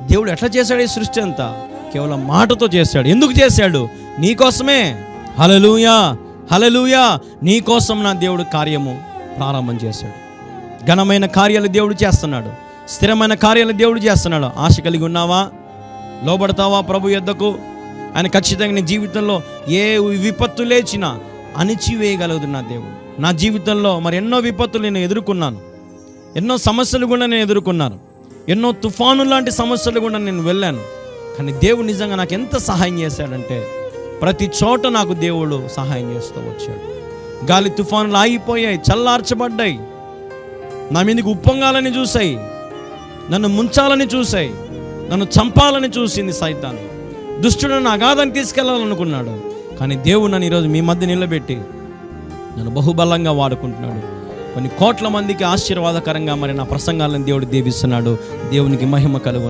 దేవుడు ఎట్లా చేశాడు ఈ సృష్టి అంతా? కేవలం మాటతో చేశాడు. ఎందుకు చేశాడు? నీకోసమే. హల్లెలూయా, హల్లెలూయా. నీకోసం నా దేవుడు కార్యము ప్రారంభం చేశాడు. ఘనమైన కార్యాలు దేవుడు చేస్తున్నాడు, స్థిరమైన కార్యాలు దేవుడు చేస్తున్నాడు. ఆశ కలిగి ఉన్నావా? లోబడతావా ప్రభు యొద్దకు? ఆయన ఖచ్చితంగా నీ జీవితంలో ఏ విపత్తు లేచినా అణిచివేయగలదు నా దేవుడు. నా జీవితంలో మరి ఎన్నో విపత్తులు నేను ఎదుర్కొన్నాను, ఎన్నో సమస్యలు కూడా నేను ఎదుర్కొన్నాను, ఎన్నో తుఫాను లాంటి సమస్యలు కూడా నేను వెళ్ళాను. కానీ దేవుడు నిజంగా నాకు ఎంత సహాయం చేశాడంటే, ప్రతి చోట నాకు దేవుడు సహాయం చేస్తూ వచ్చాడు. గాలి తుఫానులు ఆగిపోయాయి, చల్లార్చబడ్డాయి. నా మీదకి ఉప్పొంగాలని చూసాయి, నన్ను ముంచాలని చూసాయి, నన్ను చంపాలని చూసింది సైతాను. దుష్టుడు నా అగాధాన్ని తీసుకెళ్లాలనుకున్నాడు. కానీ దేవుడు నన్ను ఈరోజు మీ మధ్య నిలబెట్టి నన్ను బహుబలంగా వాడుకుంటున్నాడు. కొన్ని కోట్ల మందికి ఆశీర్వాదకరంగా మరి నా ప్రసంగాలను దేవుడు దీవిస్తున్నాడు. దేవునికి మహిమ కలుగు.